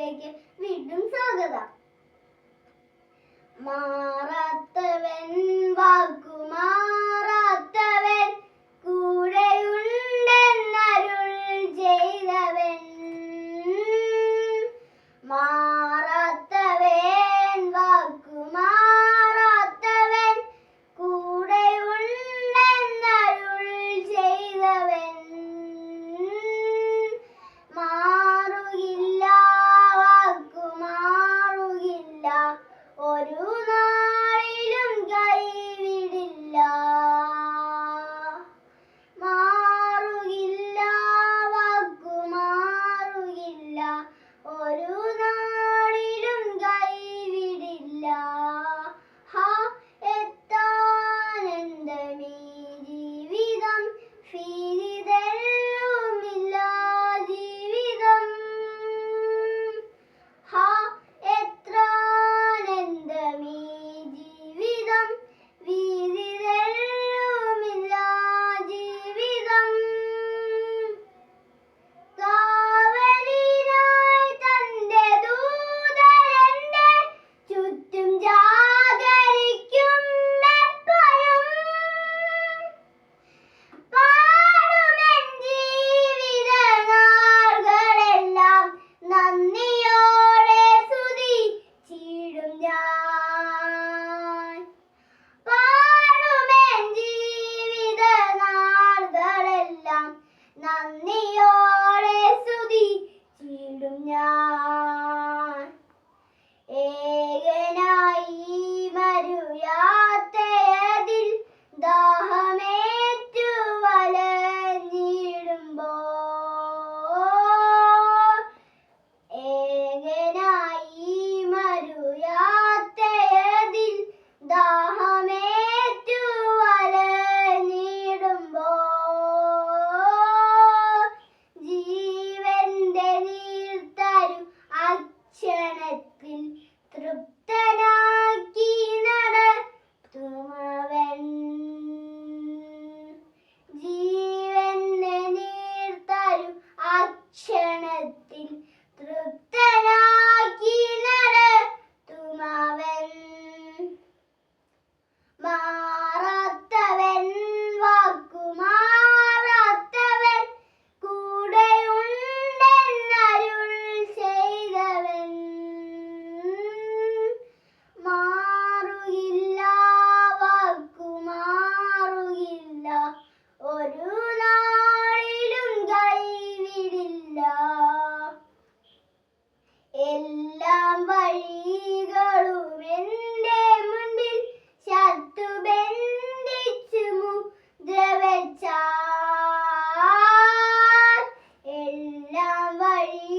ക്ലാസ്സിലേക്ക് വീണ്ടും സ്വാഗതം. മാറാത്തവൻ വാക്കുമാറാത്തവൻ കൂടെയുണ്ടെന്നരുൾ ചെയ്തവൻ. മാറാത്തവൻ വാക്കുമാറാത്തവൻ കൂടെയുണ്ടെന്നരുൾ ചെയ്തവൻ. മാറുകില്ല വാക്കുമാറുകില്ല, ഒരു നാളിലും കൈവിടില്ല. മാറുകില്ല വാക്കുമാറുകില്ല, ഒരു നാളിലും കൈവിടില്ല. ഹാ എത്താനെന്തമീ ജീവിതം, ഫീരിതെല്ലുമില്ല ജീവിതം. ഹാ എത്രാനന്ദമീ ജീവിതം, വീരിതെല്ലുമില്ല ജീവിതം. കാവലിനായി തന്റെ ദൂതരെന്റെ ചുറ്റും ജാഗരിക്കും എപ്പോഴും. പാടുമെൻ ജീവിതനാളുകളെല്ലാം നന്ദിയോടെ സ്തുതിച്ചിടും ഞാൻ. പാടുമെൻ ജീവിതനാളുകളെല്ലാം നന്ദിയോടെ സ്തുതിച്ചിടും ഞാൻ. ഏകനായി മരുയാത്രയതിൽ ദാഹമേറ്റു വലഞ്ഞിടുമ്പോൾ, ഏകനായി മരുയാത്രയതിൽ ദാഹമേറ്റു വലഞ്ഞിടുമ്പോൾ, ജീവന്റെ നീർത്തരു അക്ഷണത്തിൽ തൃപ്തനാക്കി നടത്തുമവൻ. ജീവന്റെ നീർത്തരു അക്ഷണത്തിൽ തൃപ്തനാക്കി നടത്തുമവൻ. മാറാത്തവൻ വാക്കുമാറാത്തവൻ കൂടെയുണ്ടെന്നരുൾ ചെയ്തവൻ. മാറുകില്ല വാക്കുമാറുകില്ല, ഒരു നാളിലും കൈവിടില്ല. എല്ലാം വഴികളും എൻ്റെ മുൻപിൽ ശത്രു ബന്ധിച്ചു മുദ്ര വെച്ചാൽ, എല്ലാം വഴി